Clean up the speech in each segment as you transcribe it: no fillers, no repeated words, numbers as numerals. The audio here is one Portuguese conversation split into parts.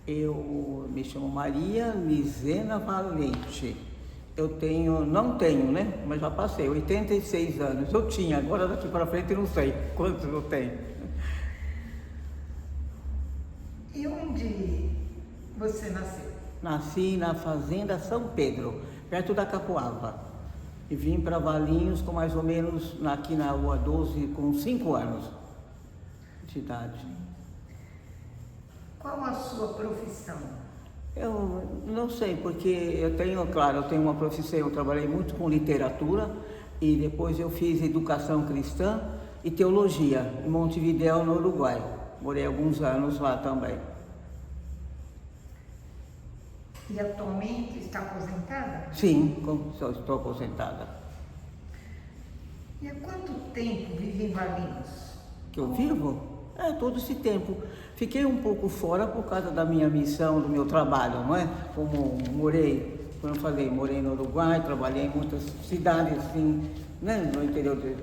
Eu me chamo Maria Lisena Valente. Não tenho, né? Mas já passei, 86 anos. Eu tinha, agora daqui para frente não sei quantos eu tenho. E onde você nasceu? Nasci na Fazenda São Pedro, perto da Capoava. E vim para Valinhos com mais ou menos aqui na Rua 12 com 5 anos de idade. Qual a sua profissão? Eu não sei, porque eu tenho uma profissão, eu trabalhei muito com literatura e depois eu fiz educação cristã e teologia em Montevidéu, no Uruguai. Morei alguns anos lá também. E atualmente está aposentada? Sim, estou aposentada. E há quanto tempo vive em Valinhos? Que eu vivo? Todo esse tempo. Fiquei um pouco fora por causa da minha missão, do meu trabalho, não é? Como como eu falei, morei no Uruguai, trabalhei em muitas cidades, assim, né? No interior de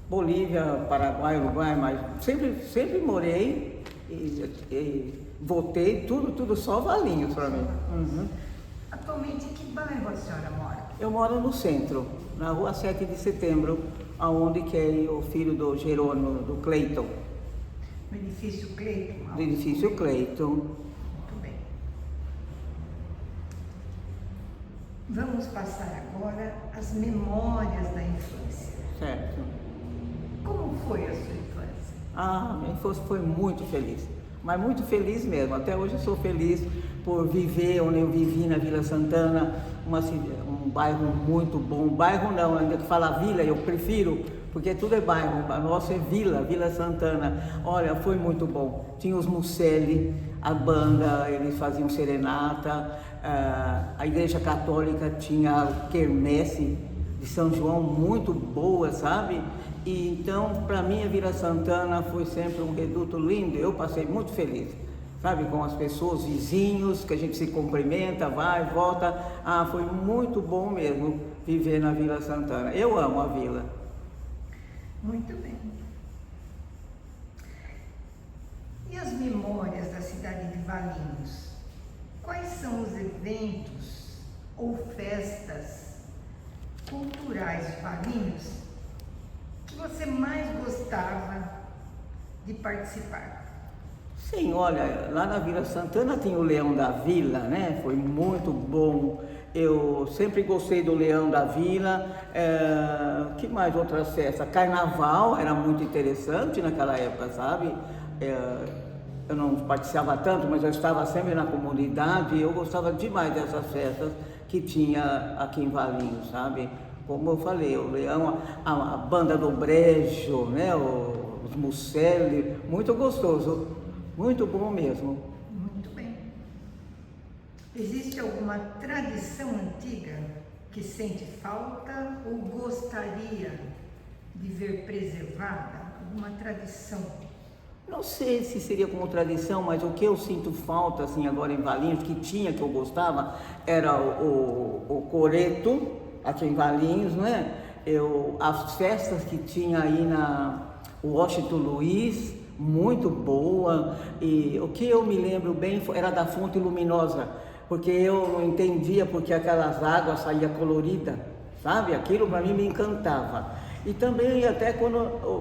Bolívia, Paraguai, Uruguai, mas sempre morei e voltei, tudo só Valinhos para mim. Uhum. Atualmente, em que bairro a senhora mora? Eu moro no centro, na Rua 7 de Setembro, aonde que é o filho do Jerônimo, do Cleiton. No edifício Cleiton? Do edifício Cleiton. Muito bem. Vamos passar agora as memórias da infância. Certo. Como foi a sua infância? Minha infância foi muito feliz, mas muito feliz mesmo. Até hoje eu sou feliz por viver onde eu vivi na Vila Santana, um bairro muito bom. Bairro não, ainda que fala vila, eu prefiro, porque tudo é bairro. A nossa é Vila Santana. Olha, foi muito bom. Tinha os Musselli, a banda, eles faziam serenata, a Igreja Católica tinha a quermesse de São João muito boa, sabe? E então, para mim, a Vila Santana foi sempre um reduto lindo. Eu passei muito feliz, sabe? Com as pessoas, vizinhos, que a gente se cumprimenta, vai, volta. Foi muito bom mesmo viver na Vila Santana. Eu amo a vila. Muito bem. E as memórias da cidade de Valinhos? Quais são os eventos ou festas culturais de Valinhos que você mais gostava de participar? Sim, olha, lá na Vila Santana tinha o Leão da Vila, né? Foi muito bom. Eu sempre gostei do Leão da Vila. Que mais outras festas? Carnaval era muito interessante naquela época, sabe? Eu não participava tanto, mas eu estava sempre na comunidade e eu gostava demais dessas festas que tinha aqui em Valinhos, sabe? Como eu falei, o Leão, a banda do Brejo, né? Os Musselli, muito gostoso, muito bom mesmo. Muito bem. Existe alguma tradição antiga que sente falta ou gostaria de ver preservada? Alguma tradição? Não sei se seria como tradição, mas o que eu sinto falta, assim, agora em Valinhos, que eu gostava, era o coreto, aqui em Valinhos, não é? As festas que tinha aí na Washington Luiz, muito boa, e o que eu me lembro bem era da fonte luminosa, porque eu não entendia porque aquelas águas saíam coloridas, sabe? Aquilo para mim me encantava. E também até quando,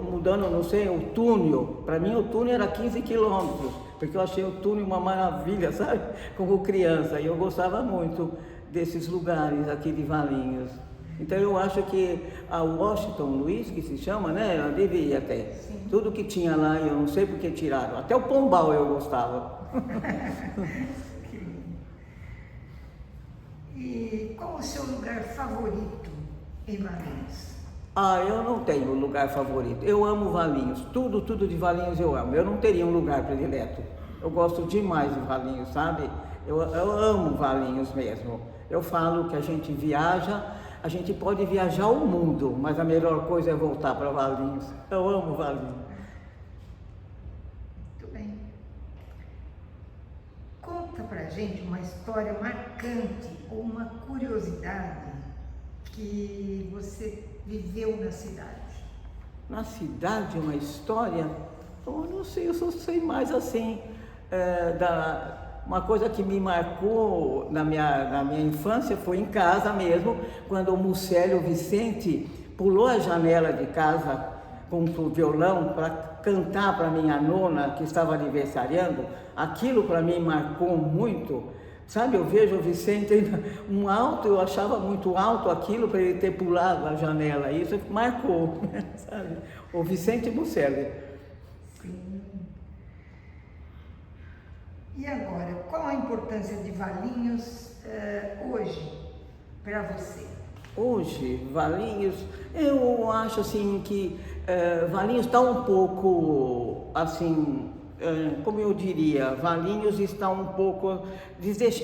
mudando, não sei, o túnel, para mim o túnel era 15 quilômetros, porque eu achei o túnel uma maravilha, sabe? Como criança, e eu gostava muito desses lugares aqui de Valinhos. Então eu acho que a Washington Luiz, que se chama, né? Ela deveria ter. Sim. Tudo que tinha lá, eu não sei porque tiraram. Até o Pombal eu gostava. E qual o seu lugar favorito em Valinhos? Eu não tenho lugar favorito. Eu amo Valinhos. Tudo de Valinhos eu amo. Eu não teria um lugar predileto. Eu gosto demais de Valinhos, sabe? Eu amo Valinhos mesmo. Eu falo que a gente viaja, a gente pode viajar o mundo, mas a melhor coisa é voltar para Valinhos. Eu amo Valinhos. Muito bem. Conta pra gente uma história marcante ou uma curiosidade que você viveu na cidade. Na cidade, uma história? Eu não sei, eu só sei mais assim, Uma coisa que me marcou na minha infância foi em casa mesmo, quando o Muscélio Vicente pulou a janela de casa com o violão para cantar para minha nona que estava aniversariando. Aquilo para mim marcou muito. Sabe, eu vejo o Vicente um alto, eu achava muito alto aquilo para ele ter pulado a janela. Isso marcou, sabe? O Vicente Muscélio. Sim. E agora, qual a importância de Valinhos hoje para você? Hoje, Valinhos, eu acho assim que Valinhos está um pouco assim, como eu diria, Valinhos está um pouco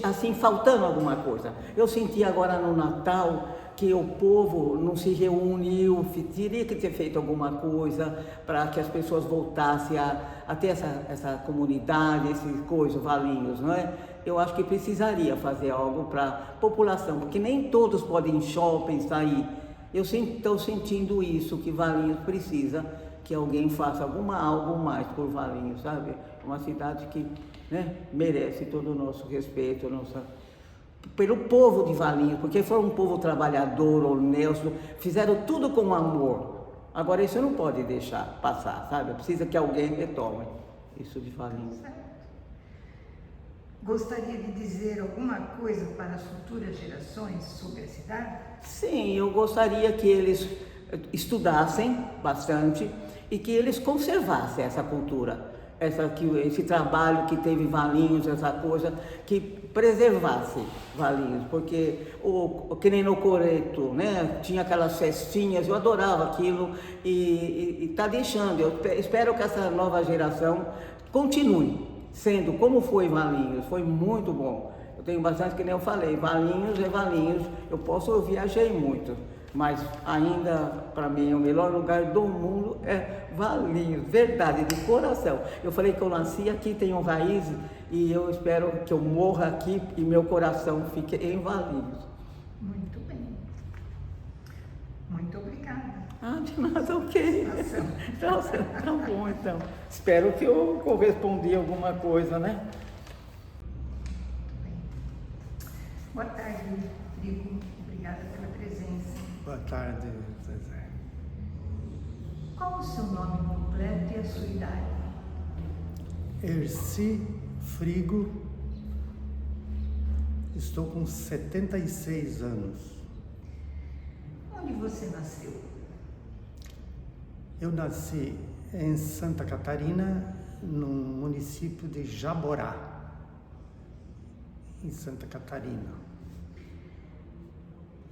assim, faltando alguma coisa. Eu senti agora no Natal que o povo não se reuniu, teria que ter feito alguma coisa para que as pessoas voltassem a ter essa comunidade, esses coisas, Valinhos, não é? Eu acho que precisaria fazer algo para a população, porque nem todos podem ir em shopping, sair. Eu estou sentindo isso, que Valinhos precisa que alguém faça algo mais por Valinhos, sabe? Uma cidade que, né, merece todo o nosso respeito, pelo povo de Valinhos, porque foi um povo trabalhador, honesto, fizeram tudo com amor. Agora isso não pode deixar passar, sabe? Precisa que alguém retome isso de Valinhos. Gostaria de dizer alguma coisa para as futuras gerações sobre a cidade? Sim, eu gostaria que eles estudassem bastante e que eles conservassem essa cultura, esse trabalho que teve Valinhos, essa coisa, que preservasse Valinhos, porque que nem no Coreto, né? Tinha aquelas festinhas, eu adorava aquilo e está deixando. Eu espero que essa nova geração continue sendo como foi Valinhos, foi muito bom. Eu tenho bastante, que nem eu falei, Valinhos é Valinhos, eu viajei muito, mas ainda, para mim, o melhor lugar do mundo é Valinhos, verdade, de coração. Eu falei que eu nasci aqui, tenho raízes, e eu espero que eu morra aqui e meu coração fique em Valinhos. Muito bem. Muito obrigada. Ah, de nada, ok. Então, tá bom, então. Espero que eu correspondi alguma coisa, né? Muito bem. Boa tarde, Frigo. Obrigada pela presença. Boa tarde, Zezé. Qual o seu nome completo e a sua idade? Erci Frigo, estou com 76 anos. Onde você nasceu? Eu nasci em Santa Catarina, no município de Jaborá, em Santa Catarina.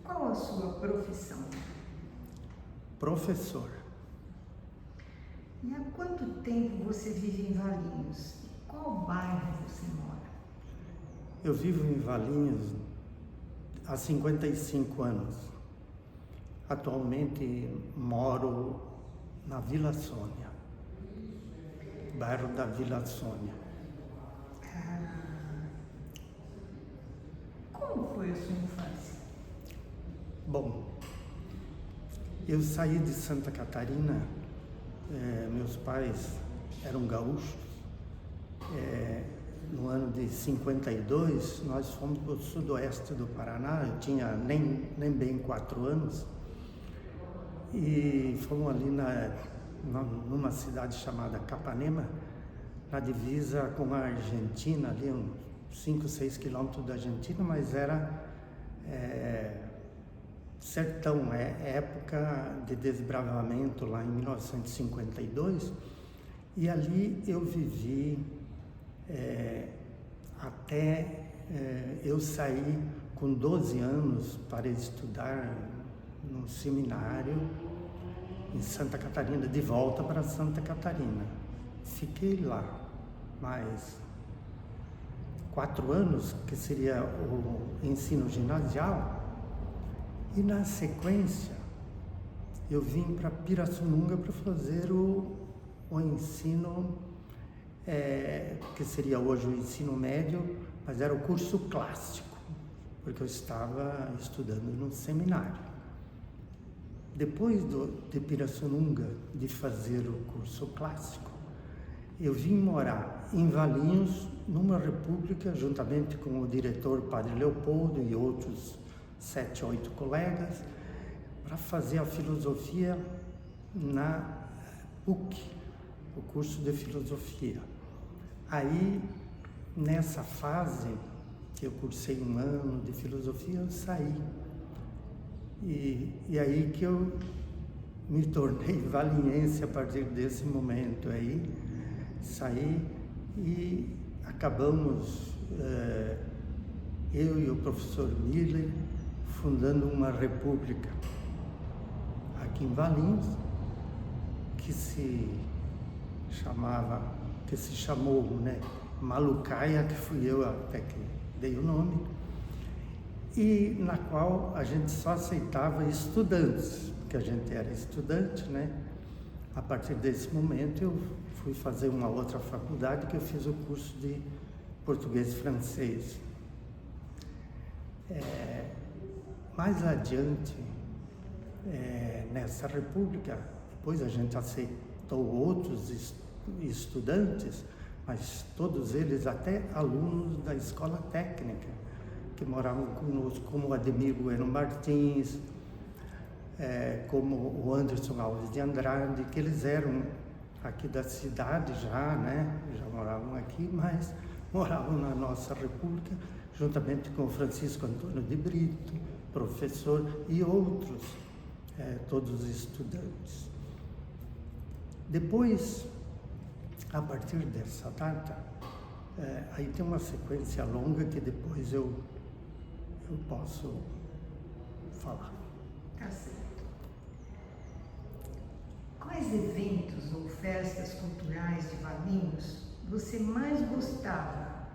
Qual a sua profissão? Professor. E há quanto tempo você vive em Valinhos? E qual bairro você mora? Eu vivo em Valinhos há 55 anos. Atualmente moro na Vila Sônia, bairro da Vila Sônia. Como foi a sua infância? Bom, eu saí de Santa Catarina, meus pais eram gaúchos. No ano de 52, nós fomos para o sudoeste do Paraná, eu tinha nem bem 4 anos, e fomos ali numa cidade chamada Capanema, na divisa com a Argentina, ali uns 5, 6 quilômetros da Argentina, mas era sertão, época de desbravamento lá em 1952, e ali eu vivi até eu sair com 12 anos para estudar no seminário em Santa Catarina, de volta para Santa Catarina. Fiquei lá mais 4 anos, que seria o ensino ginasial, e na sequência eu vim para Pirassununga para fazer o ensino, que seria hoje o ensino médio, mas era o curso clássico, porque eu estava estudando no seminário. Depois de Pirassununga, de fazer o curso clássico, eu vim morar em Valinhos, numa república, juntamente com o diretor Padre Leopoldo e outros 7, 8 colegas, para fazer a filosofia na PUC, o curso de filosofia. Aí, nessa fase, que eu cursei 1 ano de filosofia, eu saí. E aí que eu me tornei valinhense a partir desse momento aí, saí e acabamos, eu e o professor Miller, fundando uma república aqui em Valinhos, que se chamou, né, Malucaia, que fui eu até que dei o nome, e na qual a gente só aceitava estudantes, porque a gente era estudante, né? A partir desse momento eu fui fazer uma outra faculdade, que eu fiz o curso de português e francês. Mais adiante, nessa república, depois a gente aceitou outros estudantes, mas todos eles até alunos da escola técnica, que moravam conosco, como o Ademir Bueno Martins, como o Anderson Alves de Andrade, que eles eram aqui da cidade já, né? Já moravam aqui, mas moravam na nossa república, juntamente com o Francisco Antônio de Brito, professor, e outros, todos estudantes. Depois, a partir dessa data, aí tem uma sequência longa que depois eu posso falar. Tá certo. Quais eventos ou festas culturais de Valinhos você mais gostava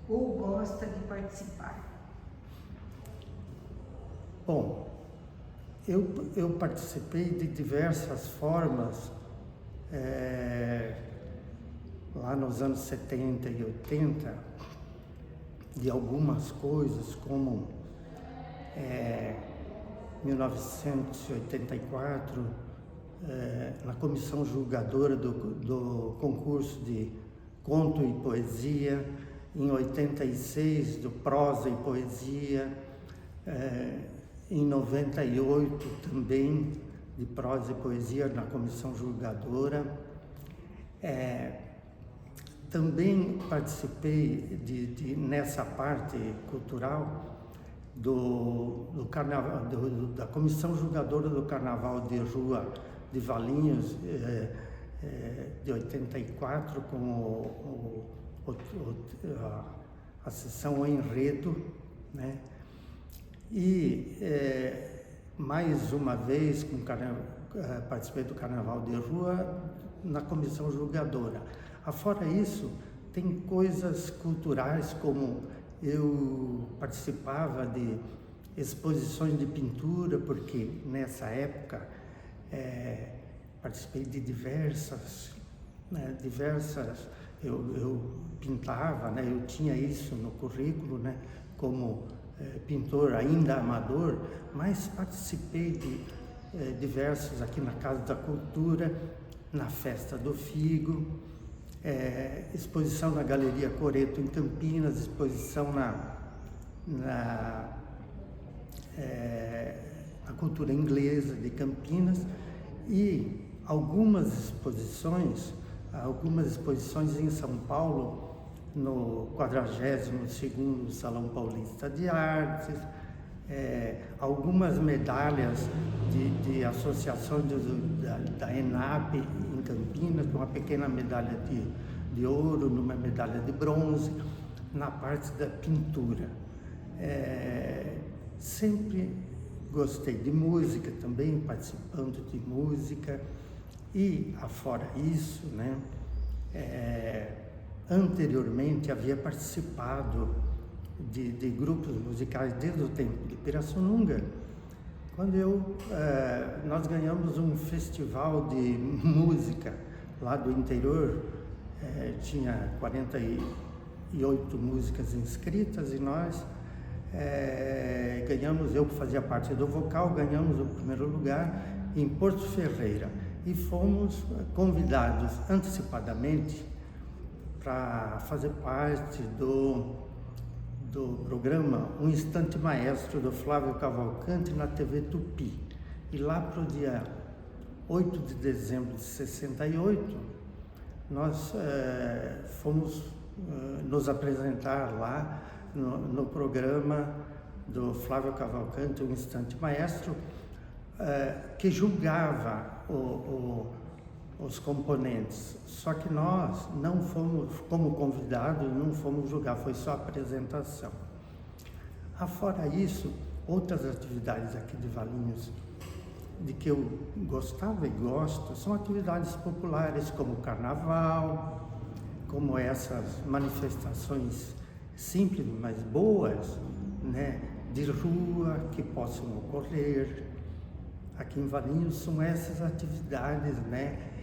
ou gosta de participar? Bom, eu participei de diversas formas lá nos anos 70 e 80, de algumas coisas, como 1984, na comissão julgadora do concurso de conto e poesia, em 86 do prosa e poesia, em 98 também de prosa e poesia na comissão julgadora. Também participei nessa parte cultural do carnaval, da comissão julgadora do Carnaval de Rua de Valinhos, de 84, com a sessão O Enredo, né? E mais uma vez participei do Carnaval de Rua na comissão julgadora. Afora isso, tem coisas culturais, como eu participava de exposições de pintura, porque nessa época participei de diversas, eu pintava, né? Eu tinha isso no currículo, né? Como pintor ainda amador, mas participei de diversos aqui na Casa da Cultura, na Festa do Figo, exposição na Galeria Coreto em Campinas, exposição na Cultura Inglesa de Campinas, e algumas exposições em São Paulo, no 42º Salão Paulista de Artes, algumas medalhas de associações da ENAP em Campinas, uma pequena medalha de ouro, numa medalha de bronze, na parte da pintura. Sempre gostei de música também, participando de música, e afora isso, né, anteriormente havia participado de grupos musicais desde o tempo de Pirassununga, quando nós ganhamos um festival de música lá do interior, tinha 48 músicas inscritas, e nós ganhamos, eu que fazia parte do vocal, ganhamos o primeiro lugar em Porto Ferreira, e fomos convidados antecipadamente para fazer parte do programa Um Instante Maestro do Flávio Cavalcante na TV Tupi. E lá para o dia 8 de dezembro de 68, nós fomos nos apresentar lá no programa do Flávio Cavalcante, Um Instante Maestro, que julgava os componentes. Só que nós não fomos, como convidados, não fomos julgar, foi só apresentação. Afora isso, outras atividades aqui de Valinhos, de que eu gostava e gosto, são atividades populares como o carnaval, como essas manifestações simples, mas boas, né, de rua que possam ocorrer. Aqui em Valinhos são essas atividades, né,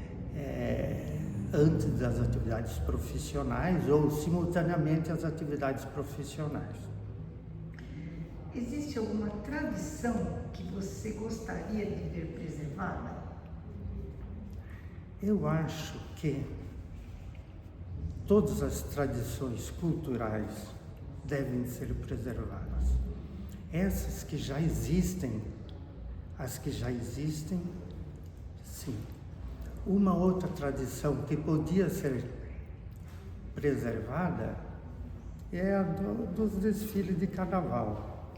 antes das atividades profissionais ou simultaneamente às atividades profissionais. Existe alguma tradição que você gostaria de ver preservada? Eu acho que todas as tradições culturais devem ser preservadas. Essas que já existem, as que já existem, sim. Uma outra tradição que podia ser preservada é a dos desfiles de carnaval.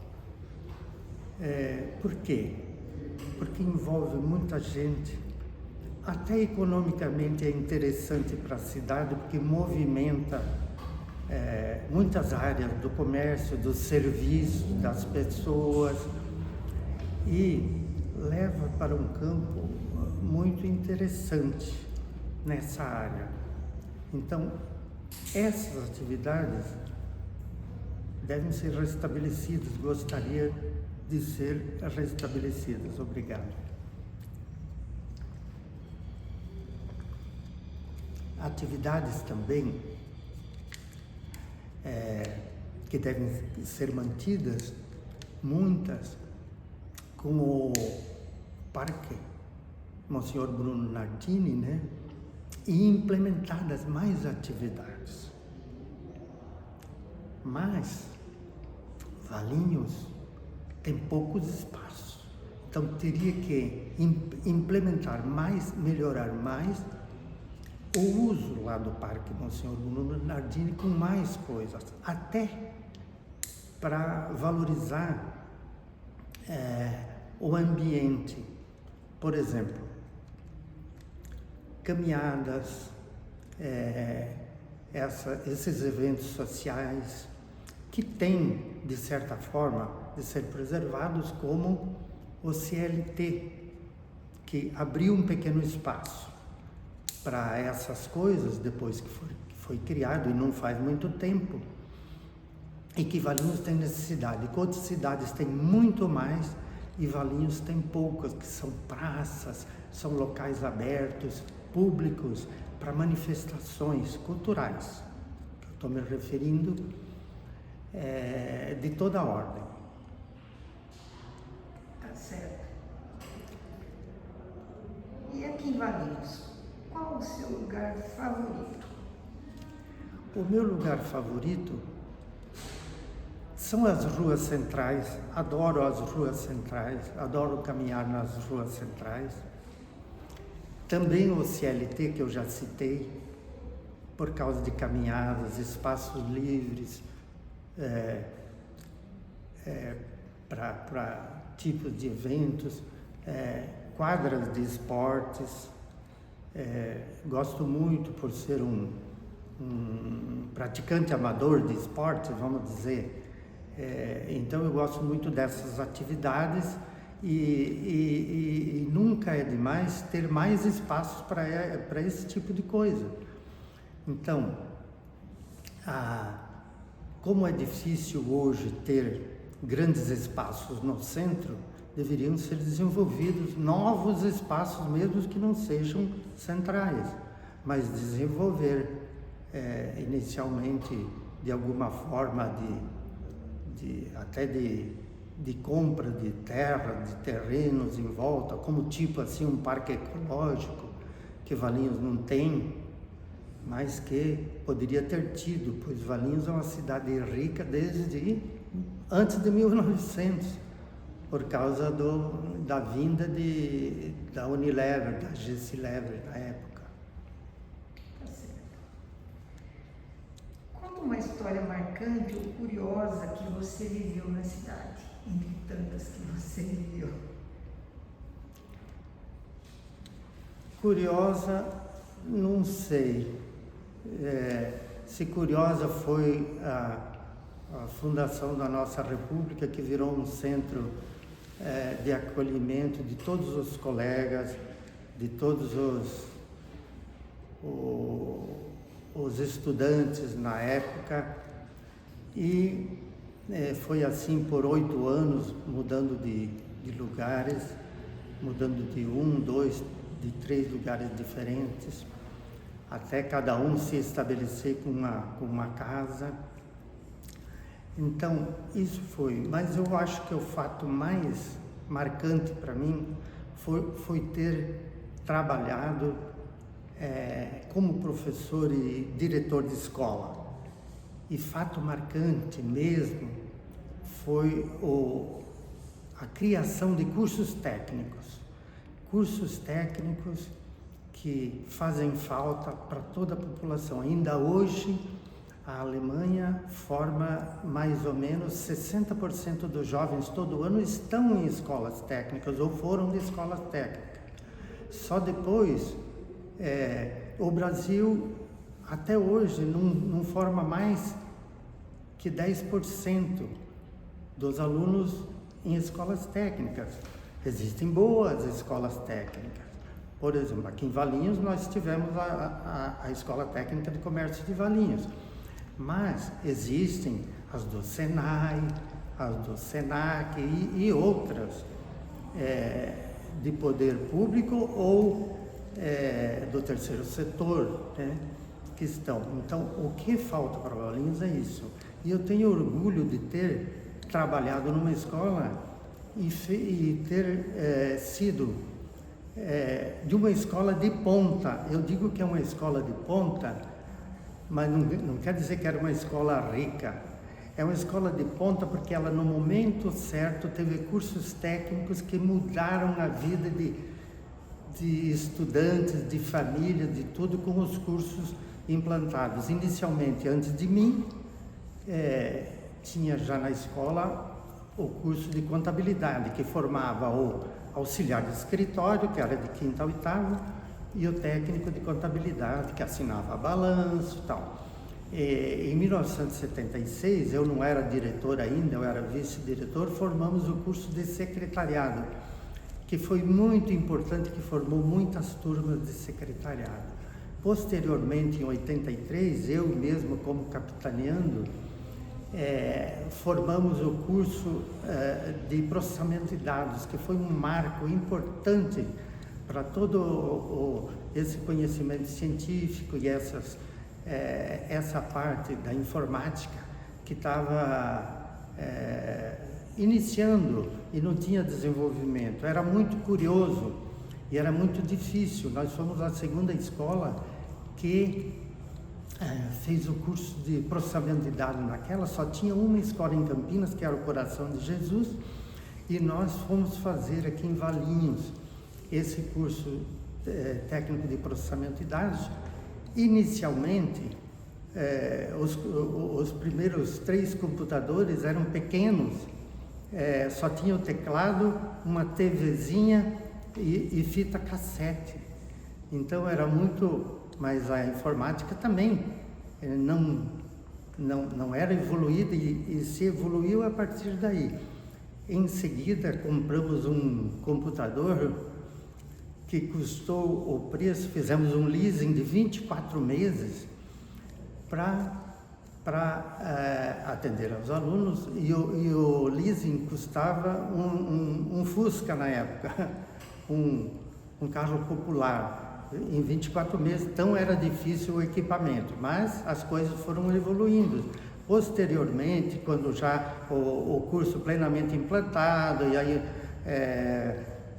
Por quê? Porque envolve muita gente, até economicamente é interessante para a cidade, porque movimenta muitas áreas do comércio, dos serviços, das pessoas, e leva para um campo muito interessante nessa área. Então, essas atividades devem ser restabelecidas, gostaria de ser restabelecidas. Obrigado. Atividades também que devem ser mantidas, muitas, como o Parque Monsenhor Bruno Nardini, né? E implementadas mais atividades. Mas Valinhos tem poucos espaços, então teria que implementar mais, melhorar mais o uso lá do Parque Monsenhor Bruno Nardini com mais coisas, até para valorizar o ambiente. Por exemplo, caminhadas, esses eventos sociais que têm, de certa forma, de ser preservados, como o CLT, que abriu um pequeno espaço para essas coisas depois que foi criado, e não faz muito tempo, e que Valinhos tem necessidade, que outras cidades têm muito mais, e Valinhos tem poucas, que são praças, são locais abertos, públicos, para manifestações culturais, que eu estou me referindo, de toda a ordem. Tá certo. E aqui em Valinhos, qual o seu lugar favorito? O meu lugar favorito são as ruas centrais. Adoro as ruas centrais, adoro caminhar nas ruas centrais. Também o CLT, que eu já citei, por causa de caminhadas, espaços livres, para tipos de eventos, quadras de esportes. Gosto muito por ser um praticante amador de esportes, vamos dizer. Então eu gosto muito dessas atividades e nunca é demais ter mais espaços para esse tipo de coisa. Então, como é difícil hoje ter grandes espaços no centro, deveriam ser desenvolvidos novos espaços, mesmo que não sejam centrais, mas desenvolver inicialmente de alguma forma até de compra de terra, de terrenos em volta, como tipo assim um parque ecológico, que Valinhos não tem, mas que poderia ter tido, pois Valinhos é uma cidade rica desde antes de 1900, por causa da vinda da Unilever, da Gessilever na época. Tá certo. Conta uma história marcante ou curiosa que você viveu na cidade, entre tantas que você viveu. Curiosa, não sei. Se curiosa foi a fundação da nossa República, que virou um centro de acolhimento de todos os colegas, de todos os estudantes na época, e foi assim por 8 anos, mudando de lugares, mudando de 1, 2, de 3 lugares diferentes, até cada um se estabelecer com uma casa. Então, isso foi. Mas eu acho que o fato mais marcante para mim foi ter trabalhado como professor e diretor de escola. E fato marcante mesmo foi a criação de cursos técnicos. Cursos técnicos que fazem falta para toda a população. Ainda hoje, a Alemanha forma mais ou menos 60% dos jovens todo ano estão em escolas técnicas ou foram de escolas técnicas. Só depois, o Brasil, até hoje, não forma mais que 10% dos alunos em escolas técnicas. Existem boas escolas técnicas. Por exemplo, aqui em Valinhos nós tivemos a Escola Técnica de Comércio de Valinhos, mas existem as do Senai, as do Senac e outras de poder público ou do terceiro setor, né, que estão. Então, o que falta para Valinhos é isso. E eu tenho orgulho de ter trabalhado numa escola e ter sido de uma escola de ponta. Eu digo que é uma escola de ponta, mas não quer dizer que era uma escola rica. É uma escola de ponta porque ela, no momento certo, teve cursos técnicos que mudaram a vida de estudantes, de família, de tudo, com os cursos implantados. Inicialmente, antes de mim, tinha já na escola o curso de contabilidade, que formava o auxiliar de escritório, que era de 5º ao 8º, e o técnico de contabilidade, que assinava balanço e tal. Em 1976, eu não era diretor ainda, eu era vice-diretor, formamos o curso de secretariado, que foi muito importante, que formou muitas turmas de secretariado. Posteriormente, em 83, eu mesmo como capitaneando, formamos o curso de processamento de dados, que foi um marco importante para todo esse conhecimento científico e essa parte da informática que estava iniciando e não tinha desenvolvimento. Era muito curioso e era muito difícil. Nós fomos a segunda escola que fez o curso de processamento de dados. Naquela só tinha uma escola em Campinas, que era o Coração de Jesus, e nós fomos fazer aqui em Valinhos esse curso técnico de processamento de dados. Inicialmente, os primeiros 3 computadores eram pequenos, só tinha o teclado, uma TVzinha e fita cassete. Então era muito... Mas a informática também não era evoluída e se evoluiu a partir daí. Em seguida, compramos um computador que custou o preço, fizemos um leasing de 24 meses para atender aos alunos, e o leasing custava um Fusca na época, um carro popular. Em 24 meses, então era difícil o equipamento, mas as coisas foram evoluindo. Posteriormente, quando já o curso plenamente implantado, e aí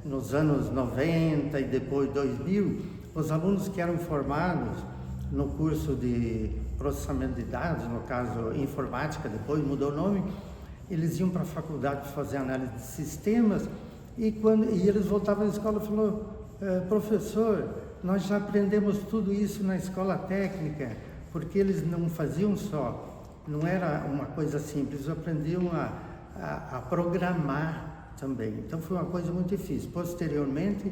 nos anos 90 e depois 2000, os alunos que eram formados no curso de processamento de dados, no caso informática, depois mudou o nome, eles iam para a faculdade para fazer análise de sistemas e eles voltavam à escola e falaram, professor, nós já aprendemos tudo isso na escola técnica, porque eles não faziam só, não era uma coisa simples, eles aprendiam a programar também. Então foi uma coisa muito difícil. Posteriormente,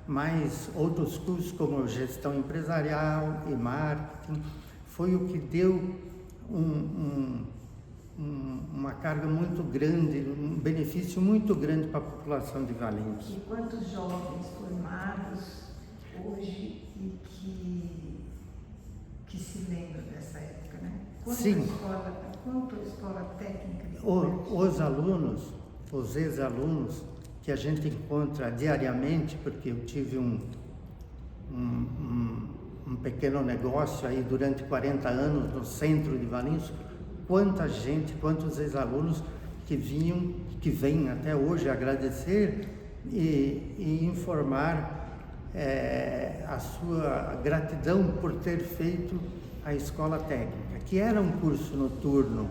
mais outros cursos como gestão empresarial e marketing, foi o que deu uma carga muito grande, um benefício muito grande para a população de Valinhos. E quantos jovens formados hoje e que se lembram dessa época, né? Sim. Quanto a escola técnica de Os alunos, os ex-alunos que a gente encontra diariamente, porque eu tive um pequeno negócio aí durante 40 anos no centro de Valinhos, quanta gente, quantos ex-alunos que vêm até hoje agradecer e informar a sua gratidão por ter feito a escola técnica, que era um curso noturno,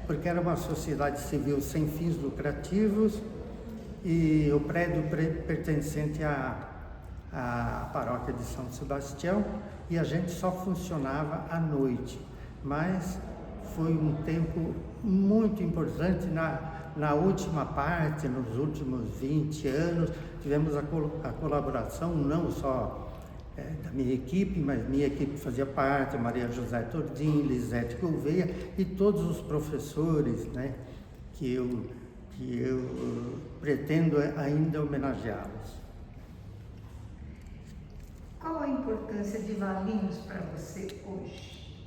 porque era uma sociedade civil sem fins lucrativos e o prédio pertencente à paróquia de São Sebastião, e a gente só funcionava à noite. Mas foi um tempo muito importante na última parte, nos últimos 20 anos, tivemos a colaboração não só da minha equipe, mas minha equipe fazia parte, Maria José Tordim, Lisete Gouveia e todos os professores, né, que eu pretendo ainda homenageá-los. Qual a importância de Valinhos para você hoje?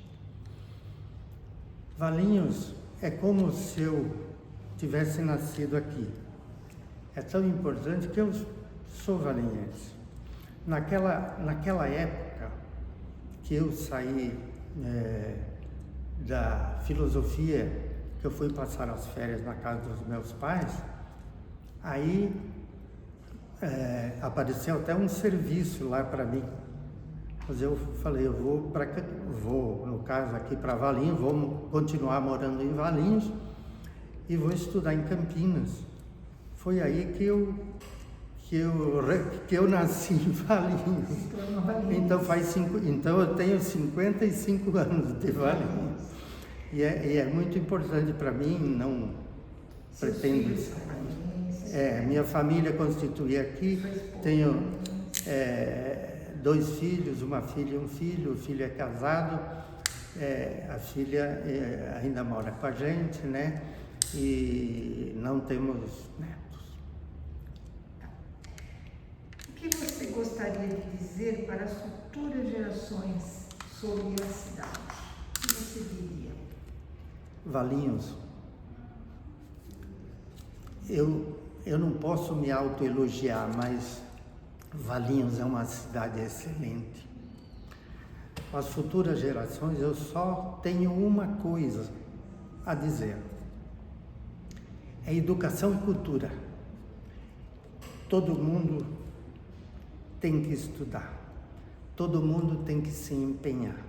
Valinhos é como se eu tivesse nascido aqui. É tão importante que eu sou valinhense. Naquela época que eu saí da filosofia, que eu fui passar as férias na casa dos meus pais, aí apareceu até um serviço lá para mim. Mas eu falei, eu vou no caso aqui para Valinhos, vou continuar morando em Valinhos e vou estudar em Campinas. Foi aí que eu nasci em Valinhos. Então eu tenho 55 anos de Valinhos. E é muito importante para mim, não pretendo. Minha família constitui aqui, tenho 2 filhos, uma filha e um filho. O filho é casado, a filha ainda mora com a gente, né? E não temos netos. O que você gostaria de dizer para as futuras gerações sobre a cidade? O que você diria? Valinhos, eu não posso me autoelogiar, mas Valinhos é uma cidade excelente. Para as futuras gerações, eu só tenho uma coisa a dizer: é educação e cultura. Todo mundo tem que estudar, todo mundo tem que se empenhar.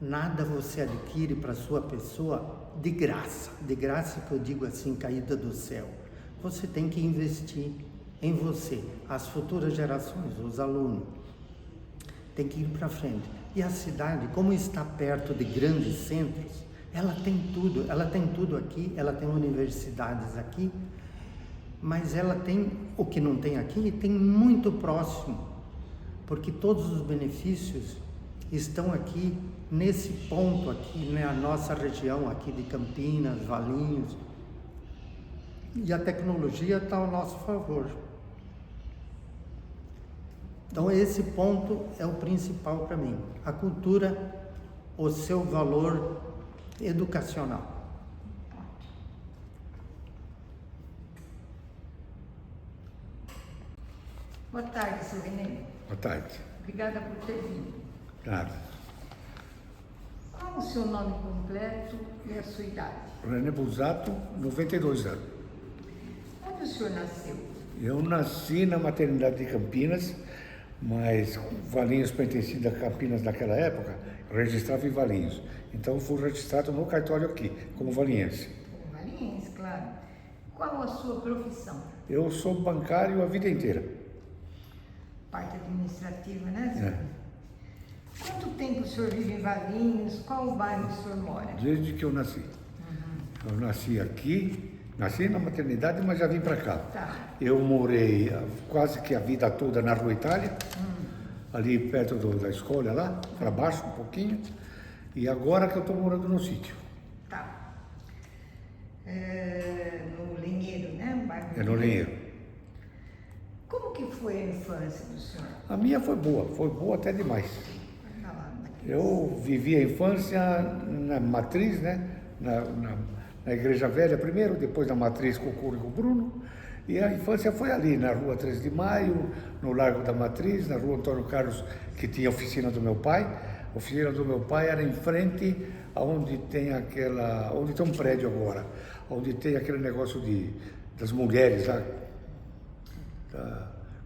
Nada você adquire para a sua pessoa de graça que eu digo assim, caída do céu. Você tem que investir em você, as futuras gerações, os alunos, tem que ir para frente. E a cidade, como está perto de grandes centros, ela tem tudo aqui, ela tem universidades aqui, mas ela tem, o que não tem aqui, tem muito próximo, porque todos os benefícios estão aqui, nesse ponto aqui, na nossa região aqui de Campinas, Valinhos, e a tecnologia está ao nosso favor. Então esse ponto é o principal para mim, a cultura, o seu valor educacional. Boa tarde, seu René. Boa tarde. Obrigada por ter vindo. Claro. Qual o seu nome completo e a sua idade? René Busato, 92 anos. Onde o senhor nasceu? Eu nasci na maternidade de Campinas, Mas Valinhos pertencia a Campinas naquela época, eu registrava em Valinhos. Então, eu fui registrado no cartório aqui, como valiense. Como valiense, claro. Qual a sua profissão? Eu sou bancário a vida inteira. Parte administrativa, né, senhor? É. Quanto tempo o senhor vive em Valinhos? Qual o bairro o senhor mora? Desde que eu nasci. Eu nasci aqui, nasci na maternidade, mas já vim para cá. Tá. Eu morei quase que a vida toda na Rua Itália, ali perto da escola lá, para baixo um pouquinho. E agora que eu estou morando no sítio. Tá. No Lenheiro, né? O bairro É no Lenheiro. Como que foi a infância do senhor? A minha foi boa até demais. Vai falar daqueles- Eu vivi a infância na matriz, né? Na Igreja Velha primeiro, depois na matriz com o Cúrigo Bruno. E a infância foi ali, na Rua 13 de Maio, no Largo da Matriz, na Rua Antônio Carlos, que tinha a oficina do meu pai. A oficina do meu pai era em frente aonde tem onde tem um prédio agora, onde tem aquele negócio das mulheres lá.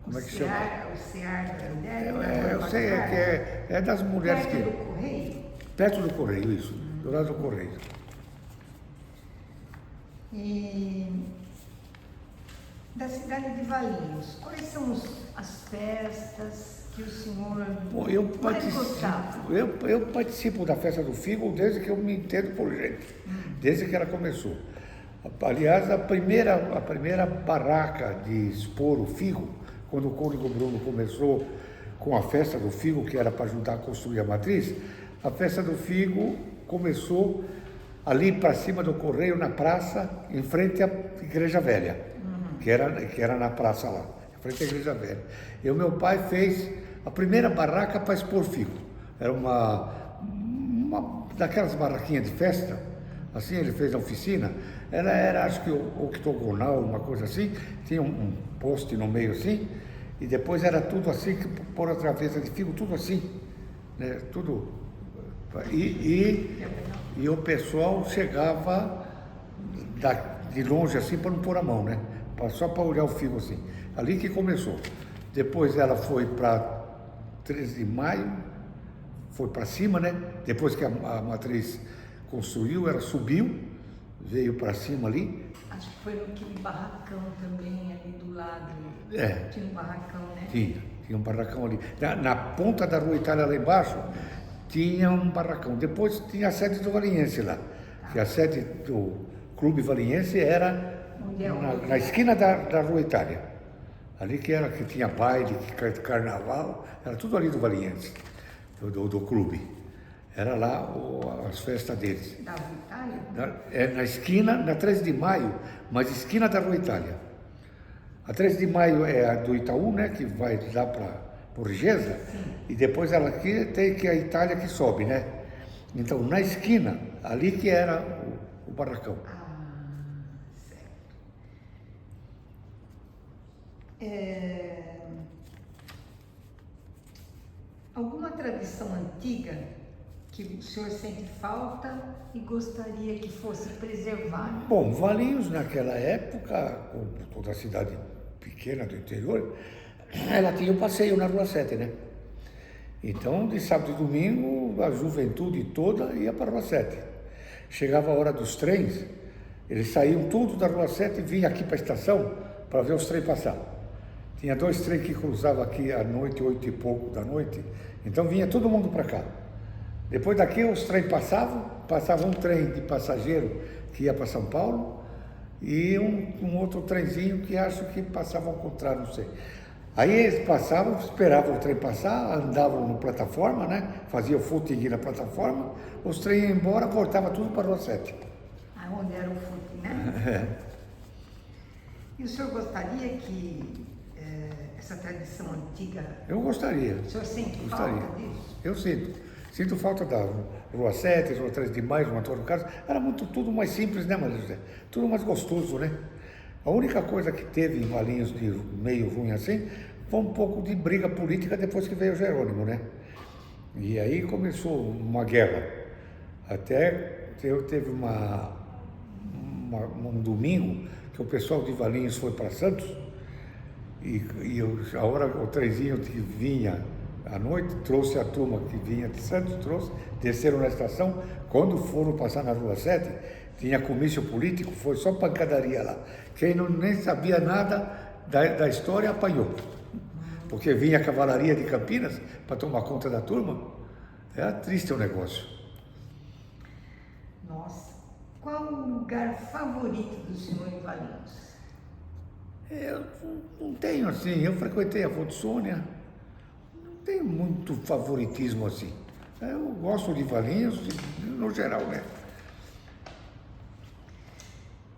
Como é que chama? O CEAR da mulher? Eu sei, é das mulheres Perto do que... Correio? Perto do Correio, isso, do lado do Correio. E da cidade de Valinhos, quais são as festas que o senhor Bom, mais gostava? eu participo da festa do figo desde que eu me entendo por gente, desde que ela começou. Aliás, a primeira barraca de expor o figo, quando o Cúrigo Bruno começou com a festa do figo, que era para ajudar a construir a matriz, a festa do figo começou ali para cima do Correio, na praça, em frente à Igreja Velha, que era na praça lá, em frente à Igreja Velha. E o meu pai fez a primeira barraca para expor figo. Era uma daquelas barraquinhas de festa, assim, ele fez a oficina. Ela era, acho que, octogonal, uma coisa assim, tinha um poste no meio assim, e depois era tudo assim, que por a travessa de figo, tudo assim, né? Tudo. E o pessoal chegava de longe assim para não pôr a mão, né? Só para olhar o figo assim. Ali que começou. Depois ela foi para 13 de maio, foi para cima, né? Depois que a matriz construiu, ela subiu, veio para cima ali. Acho que foi naquele barracão também, ali do lado. É. Tinha um barracão, né? Tinha um barracão ali. Na ponta da Rua Itália, lá embaixo, tinha um barracão. Depois tinha a sede do Valiense lá. Que a sede do Clube Valiense era na esquina da Rua Itália. Ali que tinha baile, carnaval, era tudo ali do Valiense, do clube. Era lá as festas deles. Da Rua Itália? Na esquina, na 13 de maio, mas esquina da Rua Itália. A 13 de maio é a do Itaú, né, que vai lá para Borgesa, e depois ela aqui tem que a Itália que sobe, né? Então, na esquina, ali que era o barracão. Certo. Alguma tradição antiga que o senhor sente falta e gostaria que fosse preservada? Bom, Valinhos naquela época, como toda cidade pequena do interior, ela tinha o passeio na Rua 7, né? Então, de sábado e domingo, a juventude toda ia para a Rua 7. Chegava a hora dos trens, eles saíam tudo da Rua 7 e vinham aqui para a estação para ver os trens passar. Tinha 2 trens que cruzavam aqui à noite, 8 e pouco da noite, então vinha todo mundo para cá. Depois daqui os trens passava um trem de passageiro que ia para São Paulo e um outro trenzinho que acho que passava ao contrário, não sei. Aí eles passavam, esperavam o trem passar, andavam na plataforma, né? Faziam footing na plataforma, os trens iam embora, voltava tudo para a Rua 7. Onde era o footing, né? E o senhor gostaria que essa tradição antiga... Eu gostaria. O senhor sente Gostaria. falta disso? Eu sinto. Sinto falta da Rua 7, Rua 13 de Maio, Rua Antônio Carlos. Era tudo mais simples, né, Maria José? Tudo mais gostoso, né? A única coisa que teve em Valinhos de meio ruim assim foi um pouco de briga política depois que veio o Jerônimo, né? E aí começou uma guerra. Até teve um domingo que o pessoal de Valinhos foi para Santos A hora o trenzinho que vinha à noite, trouxe a turma que vinha de Santos, desceram na estação. Quando foram passar na Rua 7, tinha comício político, foi só pancadaria lá. Quem nem sabia nada da história apanhou. Porque vinha a cavalaria de Campinas para tomar conta da turma. Era triste o negócio. Nossa, qual o lugar favorito do senhor em Valinhos? Eu não tenho assim, eu frequentei a Fonte Sônia, não tenho muito favoritismo assim. Eu gosto de Valinhos no geral, né?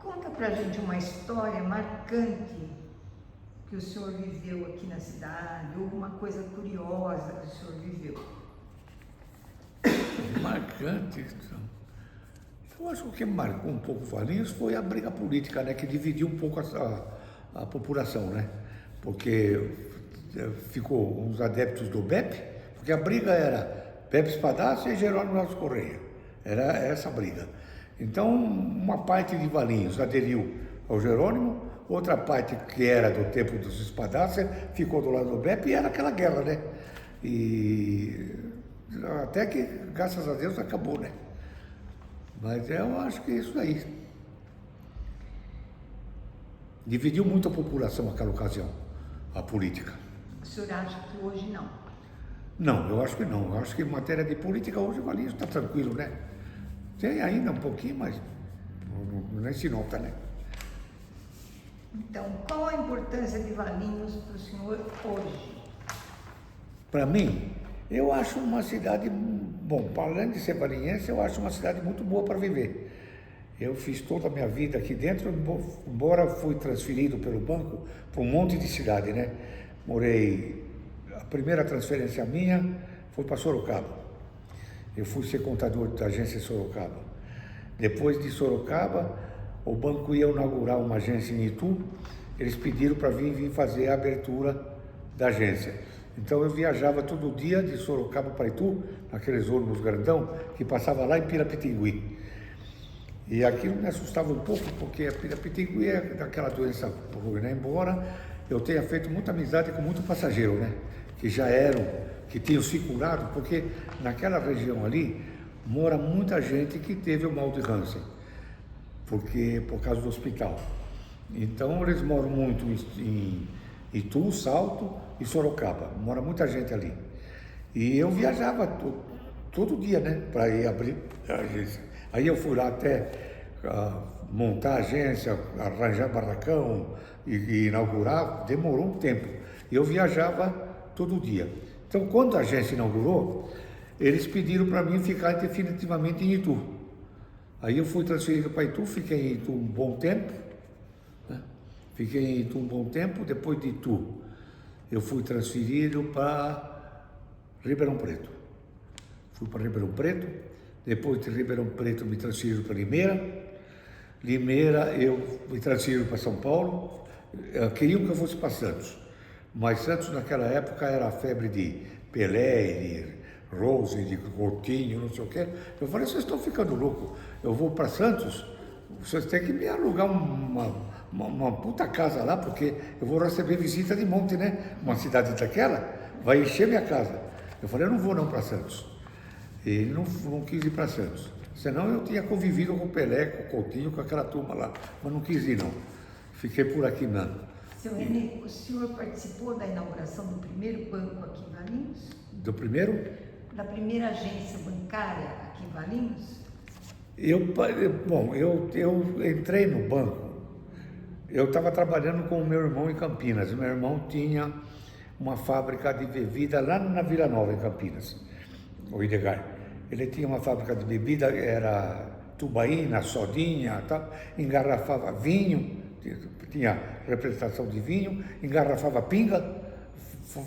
Conta pra gente uma história marcante que o senhor viveu aqui na cidade, ou alguma coisa curiosa que o senhor viveu. Marcante. Eu acho que o que marcou um pouco Valinhos foi a briga política, né? Que dividiu um pouco a população, né? Porque ficou uns adeptos do BEP, porque a briga era Pepe Espadacio e Jerônimo Alves Correia. Era essa a briga. Então, uma parte de Valinhos aderiu ao Jerônimo, outra parte que era do tempo dos Espadacio ficou do lado do BEP e era aquela guerra, né? E até que, graças a Deus, acabou, né? Mas eu acho que é isso aí. Dividiu muito a população naquela ocasião, a política. O senhor acha que hoje não? Não, eu acho que não. Eu acho que em matéria de política hoje o Valinhos está tranquilo, né? Tem ainda um pouquinho, mas nem se nota, né? Então, qual a importância de Valinhos para o senhor hoje? Para mim, eu acho uma cidade, bom, além de ser valinhense, eu acho uma cidade muito boa para viver. Eu fiz toda a minha vida aqui dentro, embora fui transferido pelo banco para um monte de cidade, né? A primeira transferência minha foi para Sorocaba. Eu fui ser contador da agência em Sorocaba. Depois de Sorocaba, o banco ia inaugurar uma agência em Itu, eles pediram para vir fazer a abertura da agência. Então eu viajava todo dia de Sorocaba para Itu, naqueles ônibus grandão, que passava lá em Pirapitingui. E aquilo me assustava um pouco, porque a Pirapitingui é daquela doença ruim, né? Embora eu tenha feito muita amizade com muito passageiro, né? Que já eram, que tinham se curado, porque naquela região ali mora muita gente que teve o mal de Hansen, por causa do hospital. Então eles moram muito em Itu, Salto e Sorocaba, mora muita gente ali. E eu viajava todo dia, né, para ir abrir a agência. Aí eu fui lá até montar a agência, arranjar barracão e inaugurar, demorou um tempo. E eu viajava todo dia. Então, quando a agência inaugurou, eles pediram para mim ficar definitivamente em Itu. Aí eu fui transferido para Itu, fiquei em Itu um bom tempo, né? Fiquei em Itu um bom tempo. Depois de Itu, eu fui transferido para Ribeirão Preto. Fui para Ribeirão Preto. Depois de Ribeirão Preto, me transferiram para Limeira. Limeira, eu me transferiram para São Paulo. Queriam que eu fosse para Santos. Mas Santos, naquela época, era a febre de Pelé, de Rose, de Coutinho, não sei o quê. Eu falei, vocês estão ficando loucos. Eu vou para Santos, vocês têm que me alugar uma puta casa lá, porque eu vou receber visita de monte, né? Uma cidade daquela vai encher minha casa. Eu falei, eu não vou não para Santos. E ele não quis ir para Santos. Senão eu tinha convivido com o Pelé, com o Coutinho, com aquela turma lá. Mas não quis ir não. Fiquei por aqui mesmo. Seu René, o senhor participou da inauguração do primeiro banco aqui em Valinhos? Do primeiro? Da primeira agência bancária aqui em Valinhos? Eu entrei no banco. Eu estava trabalhando com o meu irmão em Campinas. O meu irmão tinha uma fábrica de bebida lá na Vila Nova, em Campinas, o Idegar. Ele tinha uma fábrica de bebida, era tubaína, sodinha, tá? Engarrafava vinho, tinha representação de vinho, engarrafava pinga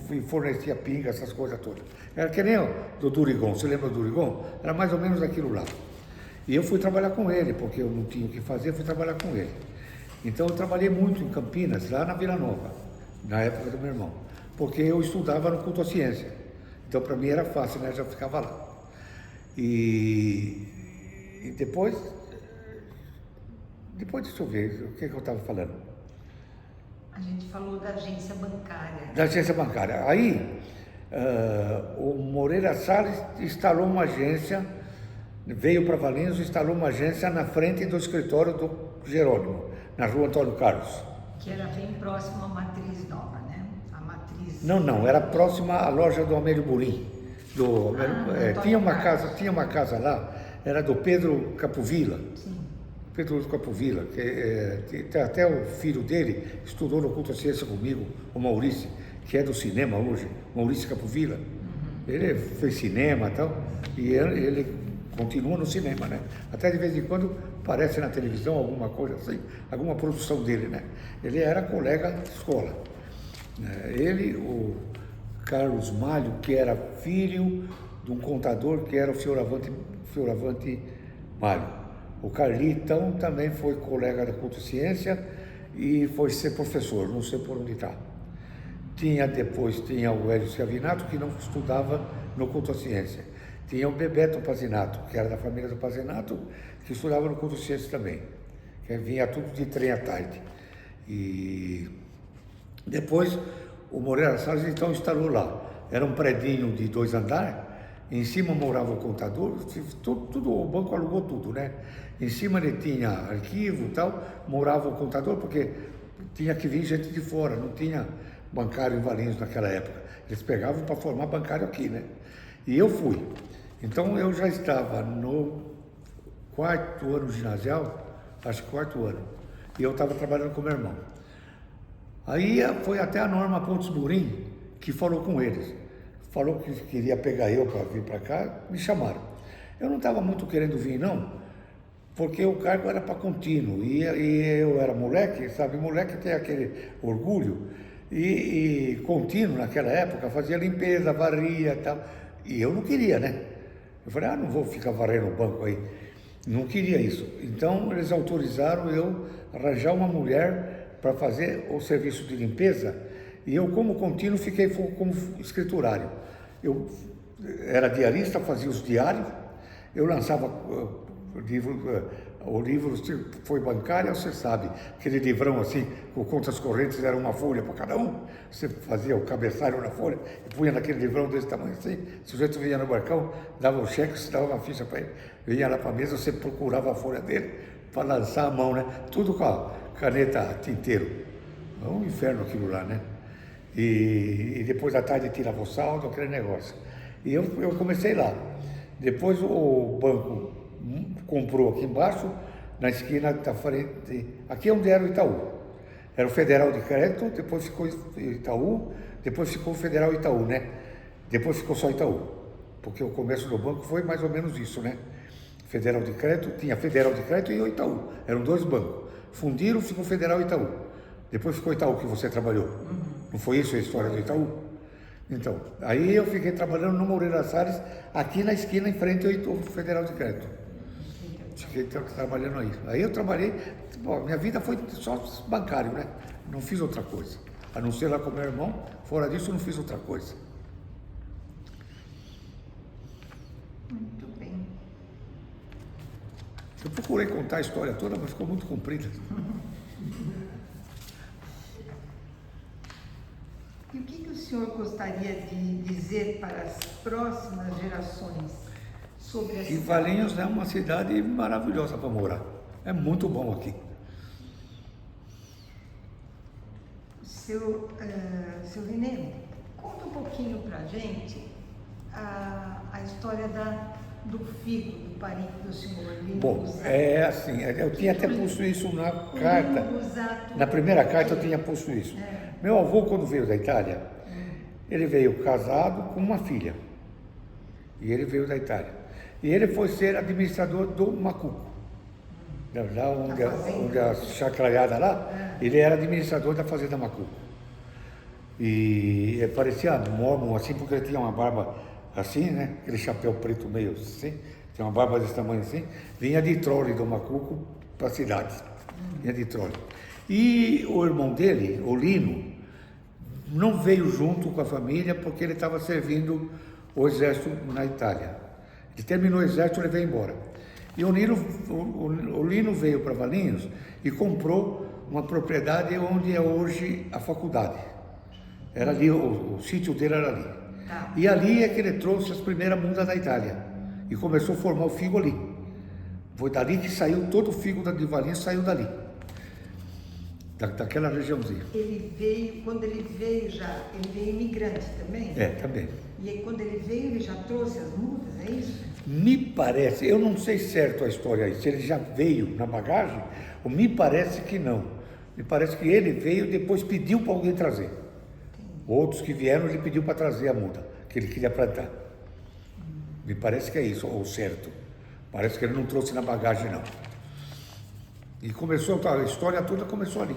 e fornecia pinga, essas coisas todas. Era que nem do Durigon, você lembra do Durigon? Era mais ou menos aquilo lá. E eu fui trabalhar com ele, porque eu não tinha o que fazer, fui trabalhar com ele. Então eu trabalhei muito em Campinas, lá na Vila Nova, na época do meu irmão, porque eu estudava no Culto à Ciência. Então para mim era fácil, né? Eu já ficava lá. E depois deixa eu ver, o que eu estava falando? A gente falou da agência bancária. Da agência bancária. Aí, o Moreira Salles instalou uma agência, veio para Valinhos e instalou uma agência na frente do escritório do Jerônimo, na rua Antônio Carlos. Que era bem próximo à Matriz Nova, né? A Matriz... Não, era próxima à loja do Amélio Burim. Tinha uma casa lá, era do Pedro Capovilla. Sim. Pedro Capovilla, que até o filho dele estudou no Culto à Ciência comigo, o Maurício, que é do cinema hoje, Maurício Capovilla. Ele fez cinema e tal, e ele continua no cinema, né? Até de vez em quando aparece na televisão alguma coisa assim, alguma produção dele, né? Ele era colega de escola. Ele, o Carlos Malho, que era filho de um contador que era o Fioravante Malho. O Carlitão também foi colega da Culto Ciência e foi ser professor, não sei por onde está. Depois tinha o Hélio Schiavinato, que não estudava no Culto Ciência. Tinha o Bebeto Pazinato, que era da família do Pazinato, que estudava no Culto Ciência também. Que vinha tudo de trem à tarde. E depois o Moreira Salles então instalou lá. Era um predinho de 2 andares, em cima morava o contador, tudo, o banco alugou tudo, né? Em cima ele tinha arquivo e tal, morava o contador, porque tinha que vir gente de fora, não tinha bancário em Valinhos naquela época. Eles pegavam para formar bancário aqui, né? E eu fui. Então eu já estava no 4º ano ginasial, acho que 4º ano, e eu estava trabalhando com meu irmão. Aí foi até a Norma Pontes Burim que falou com eles. Falou que queria pegar eu para vir para cá, me chamaram. Eu não estava muito querendo vir, não, porque o cargo era para contínuo, e eu era moleque, sabe, moleque tem aquele orgulho, e contínuo naquela época, fazia limpeza, varria e tal, e eu não queria, né? Eu falei, não vou ficar varrendo o banco aí, não queria isso. Então eles autorizaram eu arranjar uma mulher para fazer o serviço de limpeza, e eu, como contínuo, fiquei como escriturário. Eu era diarista, fazia os diários, eu lançava o livro foi bancário, você sabe, aquele livrão assim, com contas correntes, era uma folha para cada um, você fazia o cabeçalho na folha, e punha naquele livrão desse tamanho assim, o sujeito vinha no balcão, dava o cheque, você dava uma ficha para ele, vinha lá para a mesa, você procurava a folha dele, para lançar a mão, né? Tudo com a caneta tinteiro. É um inferno aquilo lá, né? E depois da tarde tirava o saldo, aquele negócio. E eu comecei lá. Depois o banco comprou aqui embaixo, na esquina da frente, aqui é onde era o Itaú. Era o Federal de Crédito, depois ficou Itaú, depois ficou o Federal Itaú, né? Depois ficou só Itaú, porque o começo do banco foi mais ou menos isso, né? Federal de Crédito, tinha Federal de Crédito e o Itaú, eram 2 bancos. Fundiram, ficou Federal e Itaú. Depois ficou Itaú que você trabalhou. Não foi isso a história do Itaú? Então, aí eu fiquei trabalhando no Moreira Salles, aqui na esquina, em frente ao Federal de Crédito. Fiquei trabalhando aí. Aí eu trabalhei, minha vida foi só bancário, né? Não fiz outra coisa. A não ser lá com meu irmão, fora disso eu não fiz outra coisa. Muito bem. Eu procurei contar a história toda, mas ficou muito comprida. E o que o senhor gostaria de dizer para as próximas gerações sobre a E Valinhos é uma cidade maravilhosa para morar. É muito bom aqui. Seu Renê, conta um pouquinho para a gente a história do figo, do parique do senhor. Bom, é assim, eu tinha até posto isso na carta. Na primeira carta eu tinha posto isso. Meu avô, quando veio da Itália, ele veio casado com uma filha. E ele veio da Itália. E ele foi ser administrador do Macuco. Lá onde a chacraiada lá, ele era administrador da fazenda Macuco. E ele parecia mormon assim, porque ele tinha uma barba assim, né? Aquele chapéu preto meio assim, tinha uma barba desse tamanho assim. Vinha de trole do Macuco para a cidade. Vinha de trole. E o irmão dele, o Lino, não veio junto com a família porque ele estava servindo o exército na Itália. Ele terminou o exército e ele veio embora. E o Lino veio para Valinhos e comprou uma propriedade onde é hoje a faculdade. Era ali, o sítio dele era ali. Tá. E ali é que ele trouxe as primeiras mudas da Itália e começou a formar o figo ali. Foi dali que saiu todo o figo de Valinhos, saiu dali. Daquela regiãozinha. Ele veio, quando ele veio ele veio imigrante também? É, também. E aí, quando ele veio, ele já trouxe as mudas, é isso? Me parece, eu não sei certo a história aí, se ele já veio na bagagem, ou me parece que não. Me parece que ele veio e depois pediu para alguém trazer. Outros que vieram, ele pediu para trazer a muda, que ele queria plantar. Me parece que é isso, ou certo. Parece que ele não trouxe na bagagem, não. E começou, a história toda começou ali.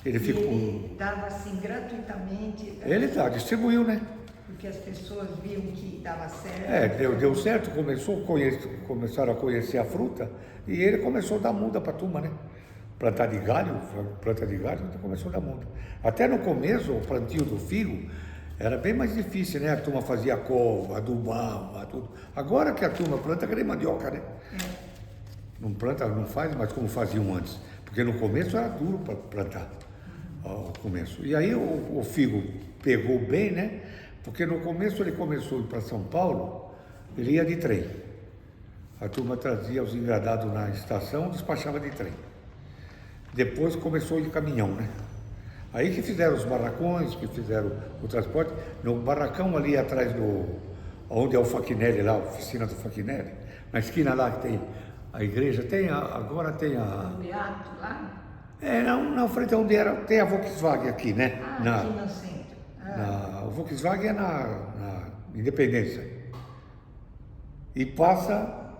Ele ficou... Ele dava assim gratuitamente. Ele distribuiu, né? Porque as pessoas viam que dava certo. É, deu certo, começaram a conhecer a fruta e ele começou a dar muda para a turma, né? Planta de galho, então começou a dar muda. Até no começo, o plantio do figo era bem mais difícil, né? A turma fazia cova, adubava, tudo. Agora que a turma planta, que nem mandioca, né? Não planta, não faz mais como faziam antes. Porque no começo era duro para plantar, ao começo. E aí o figo pegou bem, né? Porque no começo ele começou a ir para São Paulo, ele ia de trem. A turma trazia os engradados na estação, despachava de trem. Depois começou a ir caminhão, né? Aí que fizeram os barracões, que fizeram o transporte. No barracão ali atrás onde é o Fachinelli lá, a oficina do Fachinelli, na esquina lá que tem a igreja, agora tem a... O Beato lá? É, na frente onde tem a Volkswagen aqui, né? Aqui no centro. O Volkswagen é na Independência. E passa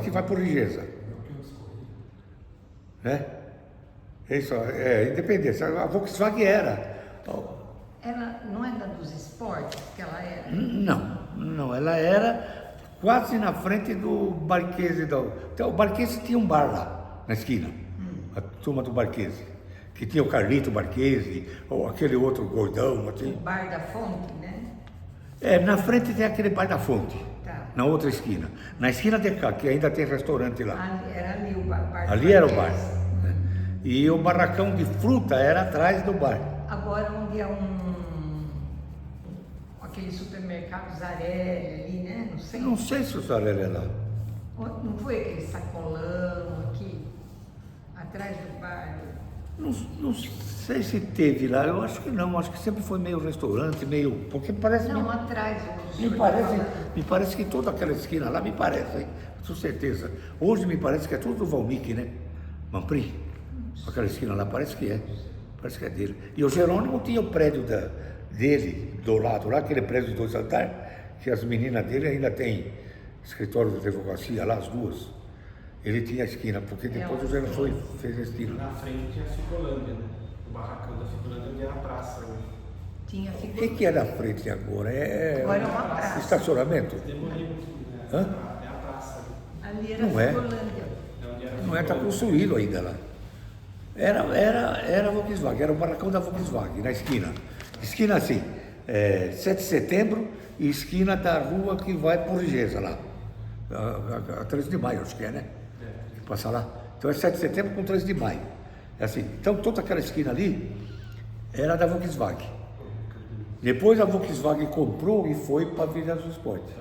que vai por Rigesa. Né? É isso, Independência. A Volkswagen era. Ela não é da dos esportes que ela era? Não, ela era quase na frente do Marquese. Então, o Marquese tinha um bar lá, na esquina. A turma do Marquese. Que tinha o Carlito Marquese, ou aquele outro gordão. Assim. O Bar da Fonte, né? Na frente tem aquele Bar da Fonte, Tá. na outra esquina. Na esquina de cá, que ainda tem restaurante lá. Era ali o bar. Ali era o bar. Né? E o barracão de fruta era atrás do bar. Agora onde é aquele supermercado Zarelli ali, né? Não sei. Não sei se o Zarelli é lá. Não foi aquele sacolão aqui, atrás do bar? Não sei se teve lá, eu acho que não, acho que sempre foi meio restaurante, porque parece... Não, atrás. Me parece que toda aquela esquina lá, me parece, hein? Com certeza. Hoje me parece que é tudo do Valmic, né? Mampri, aquela esquina lá, parece que é dele. E o Jerônimo tinha o prédio dele, do lado lá, aquele prédio de 2 andares, que as meninas dele ainda têm escritório de advocacia lá, as duas. Ele tinha a esquina, porque depois o Zé fez a esquina. Na frente tinha a Ficolândia, né? O barracão da Ficolândia onde era a praça. Né? Tinha O que é da frente agora? Agora é uma praça. Estacionamento? Demoliram tudo, né? Hã? É a praça. Ali era Não é? Ficolândia. Não está construído ainda lá. Era a Volkswagen, era o barracão da Volkswagen, na esquina. Esquina assim, 7 de setembro e esquina da rua que vai por Rigesa lá. A 13 de maio, acho que é, né? Que passa lá. Então é 7 de setembro com 13 de maio. É assim. Então toda aquela esquina ali era da Volkswagen. Depois a Volkswagen comprou e foi para a Vila dos Esportes.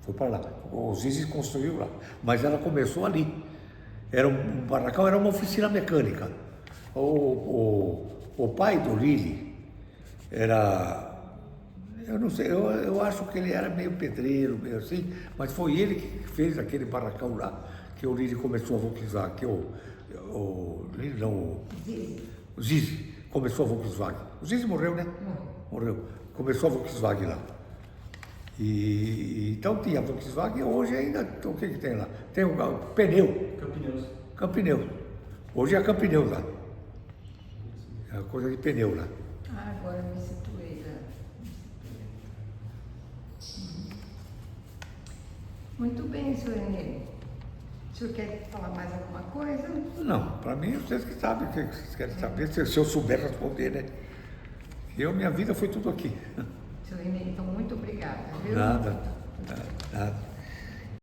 Foi para lá. O Zizi construiu lá. Mas ela começou ali. Era um barracão, era uma oficina mecânica. O pai do Lili era... Eu não sei, eu acho que ele era meio pedreiro, meio assim, mas foi ele que fez aquele barracão lá, que o Lili começou a Volkswagen, que o Zizi começou a Volkswagen. O Zizi morreu, né? Morreu. Começou a Volkswagen lá. Então tinha a Volkswagen, hoje ainda, o que tem lá? Tem o pneu. Campineus. Hoje é Campineus lá. É uma coisa de pneu lá. Agora me situei lá. Muito bem, senhor Enê. O senhor quer falar mais alguma coisa? Não, para mim, vocês que sabem o que vocês querem saber, se eu souber responder, né? Minha vida foi tudo aqui. Senhor Enê, então muito obrigada, viu? Nada.